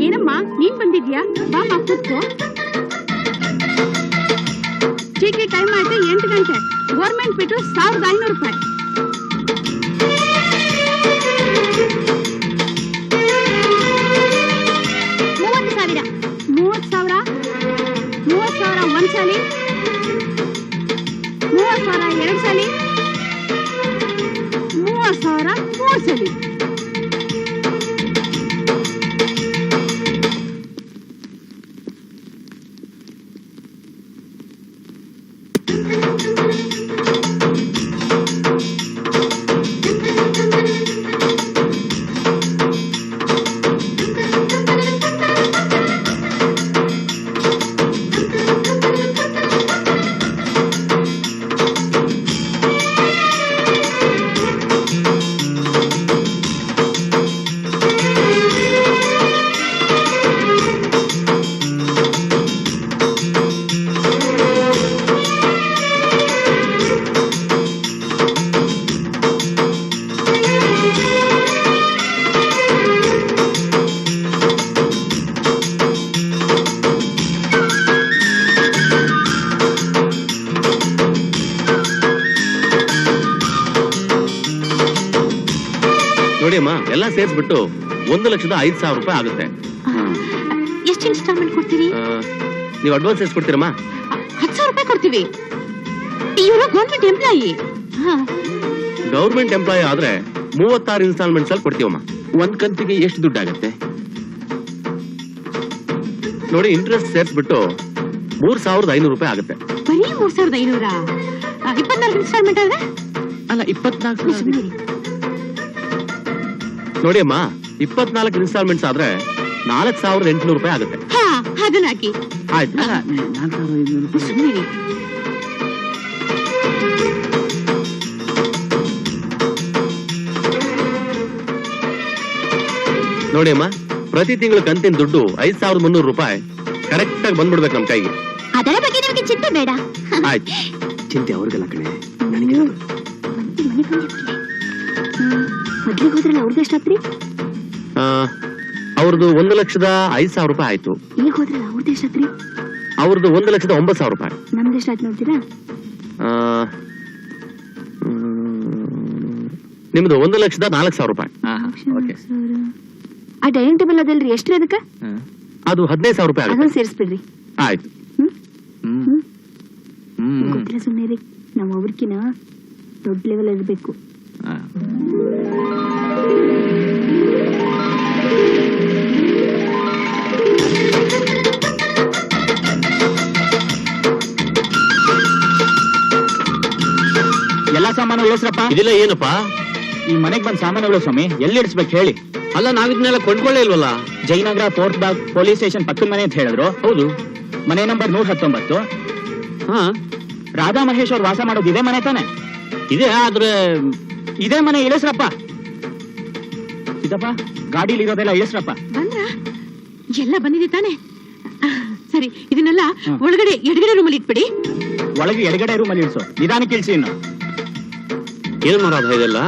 ಏನಮ್ಮ ನೀನ್ ಬಂದಿದ್ಯಾ? ಬಾಮ ಕೂತ್ಕೋ. ಚೀಟಿ ಟೈಮ್ ಆಯ್ತು 8 ಗಂಟೆ. ಗೌರ್ಮೆಂಟ್ ಬಿಟ್ಟು 1500 ರೂಪಾಯಿ. 30,000 ಒಂದ್ ಸಲಿ, 30,000 2 ಸಲಿ, 30,000 3 ಸಲಿ. ನೋಡಿಯಮ್ಮ, ಎಲ್ಲ ಸೇರಿಸ್ಬಿಟ್ಟು 1,05,000 ರೂಪಾಯಿ ಆಗುತ್ತೆ. ಎಷ್ಟು ಇನ್ಸ್ಟಾಲ್ಮೆಂಟ್ ಕೊಡ್ತೀವಿ? ನೀವು ಅಡ್ವಾನ್ಸ್ ಎಷ್ಟು ಕೊಡ್ತೀರಮ್ಮ? 10,000 ರೂಪಾಯಿ ಕೊಡ್ತೀವಿ. ಇವರು ಗೌರ್ಮೆಂಟ್ ಎಂಪ್ಲಾಯಿ. ಗೌರ್ಮೆಂಟ್ ಎಂಪ್ಲಾಯಿ ಆದ್ರೆ 36 ಇನ್ಸ್ಟಾಲ್ಮೆಂಟ್ಸ್ ಅಲ್ಲಿ ಕೊಡ್ತೀವಮ್ಮ. ಒಂದ್ ಕಂತಿಗೆ ಎಷ್ಟು ದುಡ್ಡು ಆಗುತ್ತೆ ನೋಡಿ, ಇಂಟ್ರೆಸ್ಟ್ ಸೇರಿಸ್ಬಿಟ್ಟು 3,500 ರೂಪಾಯಿ ಆಗುತ್ತೆ. ಬರೀ 3,500? 24 ಇನ್ಸ್ಟಾಲ್ಮೆಂಟ್ ಆದ್ರೆ? ಅಲ್ಲ, 24. ನೋಡಿ ಅಮ್ಮ, 24 ಇನ್ಸ್ಟಾಲ್ಮೆಂಟ್ಸ್ ಆದ್ರೆ 4,800 ರೂಪಾಯಿ ಆಗುತ್ತೆ. ಅದನ್ನ ಹಾಕಿ. ಆಯ್ತು. ನೋಡಿ ಅಮ್ಮ, ಪ್ರತಿ ತಿಂಗಳು ಕಂತಿನ ದುಡ್ಡು 5,300 ರೂಪಾಯಿ ಕರೆಕ್ಟ್ ಆಗಿ ಬಂದ್ಬಿಡ್ಬೇಕು ನಮ್ ಕೈಗೆ. ಅದರ ಬಗ್ಗೆ ನಿಮಗೆ ಚಿಂತೆ ಬೇಡ. ಆಯ್ತು. ಚಿಂತೆ ಅವ್ರಿಗೆಲ್ಲ ಕಣೆ, ನನಗೆ. ಮೊದ್ಲಿಗೆ ಹೋದ್ರಲ್ಲ, ಅವ್ರದ್ದು ಎಷ್ಟಾತ್ರಿ? ಅವ್ರದ್ದು 1,05,000 ರೂಪಾಯಿ ಆಯ್ತು. ಈಗ ಹೋದ್ರಲ್ಲ, ಅವ್ರದ್ದು ಎಷ್ಟಾತ್ರಿ? ಅವ್ರದ್ದು 1,09,000 ರೂಪಾಯಿ. ನಮ್ದು ಎಷ್ಟಾಯ್ತು ನೋಡ್ತೀರಾ? ನಿಮ್ದು 1,04,000 ರೂಪಾಯಿ. ಆ ಡೈನಿಂಗ್ ಟೇಬಲ್ ಅದಲ್ರಿ, ಎಷ್ಟ್ರಿ ಅದಕ್ಕೆ? ಅದು 15,000 ರೂಪಾಯಿ ಆಗುತ್ತೆ. ಅದನ್ನ ಸೇರಿಸ್ಬಿಡ್ರಿ. ಆಯ್ತು. ಗೊತ್ತಿಲ್ಲ, ಸುಮ್ಮನೆ ರೀ. ನಾವು ಅವ್ರಕಿನ ದೊಡ್ಡ ಲೆವೆಲ್ ಇರಬೇಕು. ಎಲ್ಲಾ ಸಾಮಾನುಗಳು ಇಳಿಸ್ರಪ್ಪ. ಇದೆಲ್ಲ ಏನಪ್ಪಾ? ಈ ಮನೆಗ್ ಬಂದ್ ಸಾಮಾನುಗಳು ಸ್ವಾಮಿ, ಎಲ್ಲಿ ಇಡಿಸ್ಬೇಕು ಹೇಳಿ? ಅಲ್ಲ, ನಾವಿದ್ನೆಲ್ಲ ಕೊಂಡ್ಕೊಳ್ಳೇ ಇಲ್ವಲ್ಲ. Jayanagar 4th block police station ಪಕ್ಕದ ಮನೆ ಅಂತ ಹೇಳಿದ್ರು. ಹೌದು. ಮನೆ ನಂಬರ್ 119. ರಾಧಾ ಮಹೇಶ್ ಅವ್ರು ವಾಸ ಮಾಡೋದು ಇದೇ ಮನೆ ತಾನೆ? ಇದೆ, ಆದ್ರೆ ಇದೇ ಮನೆ. ಇಳಿಸ್ರಪ್ಪ. ಇದಪ್ಪ, ಗಾಡಿಲಿ ಇರೋದೆಲ್ಲ ಇಳಿಸ್ರಪ್ಪ. ಬಂದ್ರ ಎಲ್ಲ ಬಂದಿದೆ ತಾನೆ? ಸರಿ, ಇದನ್ನೆಲ್ಲ ಒಳಗಡೆ ಎಡಗಡೆ ರೂಮಲ್ಲಿ ಇಟ್ಬಿಡಿ. ಒಳಗೆ ಎಡಗಡೆ ರೂಮಲ್ಲಿ ಇಳಿಸು. ನಿಧಾನಕ್ಕೆ ಇಳಿಸಿ. ಇನ್ನು ಏನ್ ಮಾಡೋದು ಇದೆಲ್ಲ?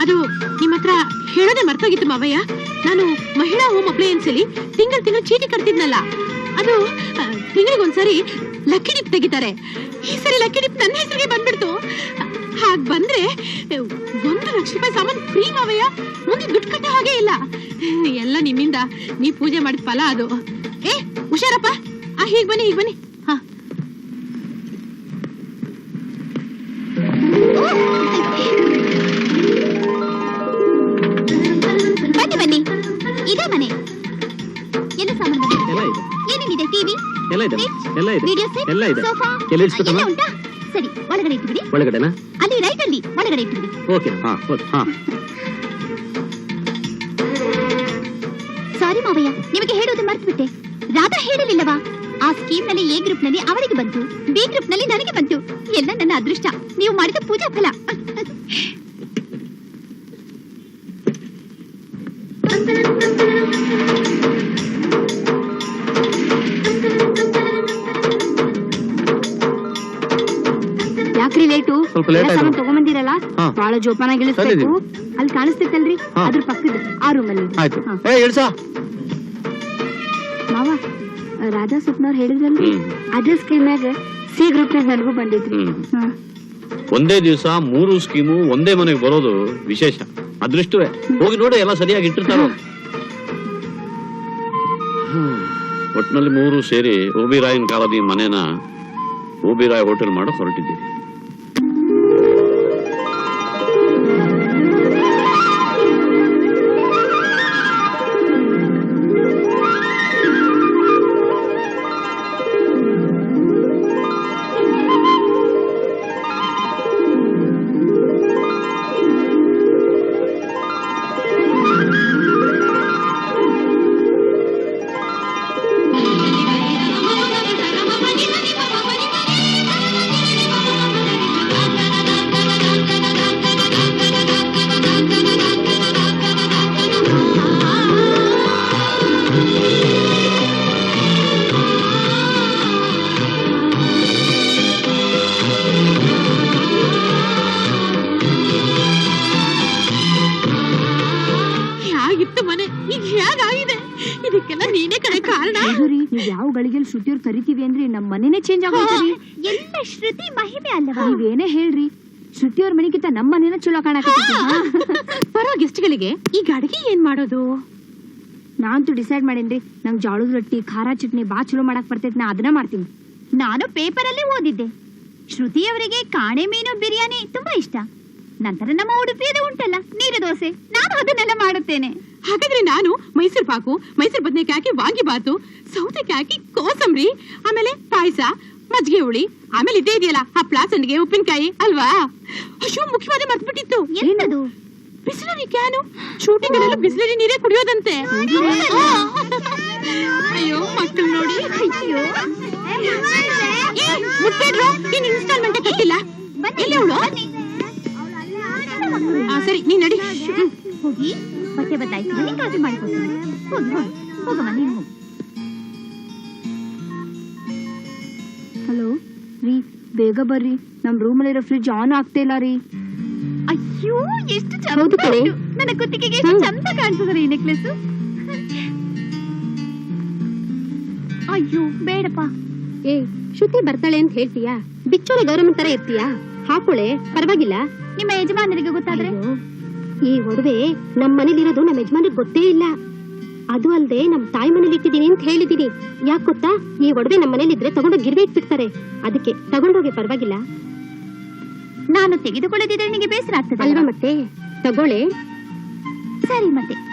ಅದು ನಿಮ್ಮ ಹತ್ರ ಹೇಳೋದೇ ಮರ್ತೋಗಿತ್ತು ಮಾವಯ್ಯ. ನಾನು ಮಹಿಳಾ ಹೋಮ್ ಅಪ್ಲಯನ್ಸ್ ಅಲ್ಲಿ ತಿಂಗಳು ಚೀಟಿ ಕಟ್ತಿದ್ನಲ್ಲ, ಅದು ತಿಂಗಳಿಗೊಂದ್ಸರಿ ಲಕ್ಕಿ ಡಿಪ್ ತೆಗಿತಾರೆ. ಈ ಸರಿ ಲಕ್ಕಿ ಡಿಪ್ ನನ್ನ ಹೆಸರಿಗೆ ಬಂದ್ಬಿಡ್ತು. ಹಾಗ್ ಬಂದ್ರೆ 1,00,000 ರೂಪಾಯಿ ಸಾಮಾನು ಫ್ರೀ ಮಾವಯ್ಯ. ಮುಂದೆ ದುಡ್ಡು ಕಟ್ಟೋ ಹಾಗೆ ಇಲ್ಲ. ಎಲ್ಲ ನಿಮ್ಮಿಂದ ನೀ ಪೂಜೆ ಮಾಡಿದ ಫಲ ಅದು. ಹುಷಾರಪ್ಪ. ಹೀಗ್ ಬನ್ನಿ. ಹಾ, ಬನ್ನಿ. ಇದೇ ಮನೆ. ಎಲ್ಲ ಸಾಮಾನು ಏನೇನಿದೆ? ಟಿವಿ, ಸೋಫಾ ಎಲ್ಲ ಉಂಟಾ? ಸರಿ, ಒಳಗಡೆ ಇಟ್ಬಿಡಿ. ಒಳಗಡೆನಾ? ಅಲ್ಲಿ ರೈಟ್ ಅಲ್ಲಿ ಒಳಗಡೆ ಇಟ್ಬಿಡಿ. ಓಕೆ. ಸಾರಿ ಮಾವಯ್ಯ, ನಿಮಗೆ ಹೇಳೋದು ಮರ್ತ್ಬಿಟ್ಟೆ. ರಾಧಾ ಹೇಳಿರ್ಲಿಲ್ಲವಾ? ಆ ಸ್ಕೀಮ್ ನಲ್ಲಿ ಎ ಗ್ರೂಪ್ ನಲ್ಲಿ ಅವಳಿಗೆ ಬಂತು, ಬಿ ಗ್ರೂಪ್ ನಲ್ಲಿ ನನಗೆ ಬಂತು. ಎಲ್ಲ ನನ್ನ ಅದೃಷ್ಟ. ನೀವು ಮಾಡಿದ ಪೂಜಾ ಫಲ. ಯಾಕ್ರಿ ಲೇಟು? ಸ್ವಲ್ಪ ಲೇಟ್ ಆಯ್ತು. ತಗೊಂಬಂದಿರಲ್ಲ. ಬಾಳ ಜೋಪಾನ ಗಿಳಿಸ್ಬೇಕು. ಅಲ್ಲಿ ಕಾಣಿಸ್ತೈತಲ್ರಿ, ಹಾ. ಅದ್ರ ಪಕ್ಕದ ಆ ರೂಮಲ್ಲಿ. ಆಯ್ತು. ಇಳ್ಸ. ಮಾವ, ರಾಧಾ ಸ್ವಪ್ನವ್ರು ಹೇಳಿದ್ರಲ್ರಿ, ಅದೇ ಸ್ಕೀಮ್ನಾಗ ಸಿ ಗ್ರೂಪ್ ನನಗೂ ಬಂದಿದ್ರಿ. ಒಂದೇ ದಿವಸ 3 ಸ್ಕೀಮು ಒಂದೇ ಮನೆಗೆ ಬರೋದು ವಿಶೇಷ, ಅದೃಷ್ಟವೇ. ಹೋಗಿ ನೋಡಿ, ಎಲ್ಲ ಸರಿಯಾಗಿ ಇಟ್ಟಿರ್ತಾರ. ಒಟ್ನಲ್ಲಿ 3 ಸೇರಿ ಓಬಿರಾಯನ್ ಕಾಲದ ಈ ಮನೆನ ಓಬಿರಾಯ್ ಹೋಟೆಲ್ ಮಾಡೋ ಹೊರಟಿದ್ದೀವಿ. ಇದಕ್ಕೆಲ್ಲ ನೀನೇ ಕಡೆ ಕಾರಣ. ನೀವ್ ಯಾವ ಗಳಿಗೆಲ್ಲಿ ಶ್ರುತಿಯವ್ರು ಕರಿತೀವಿ ಅಂದ್ರೆ ನಮ್ ಮನೆನೇ ಚೇಂಜ್ ಆಗೋಯ್ತರಿ. ಎಲ್ಲ ಶ್ರುತಿ ಮಹಿಮೆ ಅಲ್ಲವಾ? ನೀವೇನೇ ಹೇಳ್ರಿ, ಶ್ರುತಿಯವ್ರ ಮನೆಗಿಂತ ನಮ್ಮ ಮನೇನ ಚಲೋ ಕಾಣಕತ್ತಿ. ಬರೋ ಗೆಸ್ಟ್ಗಳಿಗೆ ಈಗ ಅಡಿಗೆ ಏನ್ ಮಾಡೋದು? ನಾನಂತೂ ಡಿಸೈಡ್ ಮಾಡೇನ್ರಿ, ನಂಗ್ ಜೋಳದ ರೊಟ್ಟಿ ಖಾರ ಚಟ್ನಿ ಬಾ ಚಲೋ ಮಾಡಕ್ ಬರ್ತೈತಿ, ನಾ ಅದನ್ನ ಮಾಡ್ತೀನಿ. ನಾನು ಪೇಪರ್ ಅಲ್ಲಿ ಓದಿದ್ದೆ, ಶ್ರುತಿಯವರಿಗೆ ಕಾಣೆ ಮೀನು ಬಿರಿಯಾನಿ ತುಂಬಾ ಇಷ್ಟ. ನಂತರ ನಮ್ಮ ಉಡುಪಿಯದ ಉಂಟಲ್ಲ ನೀರು ದೋಸೆ, ನಾನು ಅದನ್ನೆಲ್ಲ ಮಾಡುತ್ತೇನೆ. ಹಾಗಾದ್ರೆ ನಾನು ಮೈಸೂರು ಪಾಕು, ಮೈಸೂರು ಬದನೆಕಾಯಿ ಹಾಕಿ ವಾಂಗಿಬಾತು, ಸೌತೆಕಾಯಿ ಹಾಕಿ ಕೋಸಂಬರಿ, ಆಮೇಲೆ ಪಾಯಸ, ಮಜ್ಜಿಗೆ ಹುಳಿ, ಆಮೇಲೆ ಇದೇ ಇದೆಯಲ್ಲ ಹಪ್ಳ, ಸಂಡಿಗೆ, ಉಪ್ಪಿನಕಾಯಿ ಅಲ್ವಾ? ಅಯ್ಯೋ, ಮುಖ್ಯವಾದ ಮರ್ತ್ಬಿಟ್ಟಿತ್ತು. ಏನದು? ಬಿಸಿಲರಿ ಕ್ಯಾನು. ಶೂಟಿಂಗ್ ಅಲ್ಲೆಲ್ಲ ಬಿಸಿಲರಿ ನೀರೇ ಕುಡಿಯೋದಂತೆ. ಅಯ್ಯೋ ಮಕ್ಕಳು ನೋಡಿ. ಅಯ್ಯೋ, ಮುಟ್ಬೇಡ್ರು, ನೀನ್ ಇನ್ಸ್ಟಾಲ್ಮೆಂಟ್ ಕಟ್ಟಿಲ್ಲ. ಎಲ್ಲಿ ಅವಳು? ಸರಿ, ನೀನ್ ನಡಿ. ಹೋಗಿ ಬಟ್ಟೆ ಬದಲಾಯಿಸಿ ಬನ್ನಿ, ಕಾಫಿ ಮಾಡಿಕೊಡ್ತೀನಿ. ಹೋಗಿ ಹೋಗಿ ಹೋಗಮ್ಮ, ನೀನು ಹೋಗು. ಹಲೋ ರೀ, ಬೇಗ ಬರ್ರಿ, ನಮ್ ರೂಮಲ್ಲಿರೋ ಫ್ರಿಡ್ಜ್ ಆನ್ ಆಗ್ತಾ ಇಲ್ಲ ರೀ. ಅಯ್ಯೋ, ಎಷ್ಟು ಹೌದು ಕಣೆ. ಚಂದ, ನನ್ನ ಕುತ್ತಿಗೆಗೆ ಎಷ್ಟು ಚಂದ ಕಾಣಿಸ್ತದೆ ಈ ನೆಕ್ಲೆಸ್. ಅಯ್ಯೋ ಬೇಡಪ್ಪ. ಏ, ಶ್ರುತಿ ಬರ್ತಾಳೆ ಅಂತ ಹೇಳ್ತೀಯಾ? ಬಿಚ್ಚೋಲೆ ಗೌರಮ್ಮನ್ ತರ ಇರ್ತೀಯಾ? ಹಾಕೊಳ್ಳೆ, ಪರವಾಗಿಲ್ಲ. ನಿಮ್ಮ ಯಜಮಾನರಿಗೆ ಗೊತ್ತಾದ್ರೆ? ಈ ಒಡವೆ ನಮ್ ಮನೇಲಿರೋದು ನಮ್ಮ ಯಜಮಾನಿಗೆ ಗೊತ್ತೇ ಇಲ್ಲ. ಅದು ಅಲ್ದೆ ನಮ್ ತಾಯಿ ಮನೇಲಿ ಇಟ್ಟಿದೀನಿ ಅಂತ ಹೇಳಿದೀನಿ. ಯಾಕೆ ಗೊತ್ತಾ? ಈ ಒಡವೆ ನಮ್ಮ ಮನೇಲಿದ್ರೆ ತಗೊಂಡೋಗಿ ಗಿರ್ವೆ ಇಟ್ಬಿಡ್ತಾರೆ. ಅದಕ್ಕೆ ತಗೊಂಡೋಗಿ, ಪರವಾಗಿಲ್ಲ. ನಾನು ತೆಗೆದುಕೊಳ್ಳದಿದ್ರೆ ನಿನಗೆ ಬೇಸರ ಆಗ್ತದೆ ಅಲ್ವಾ? ಮತ್ತೆ ತಗೊಳ್ಳೆ.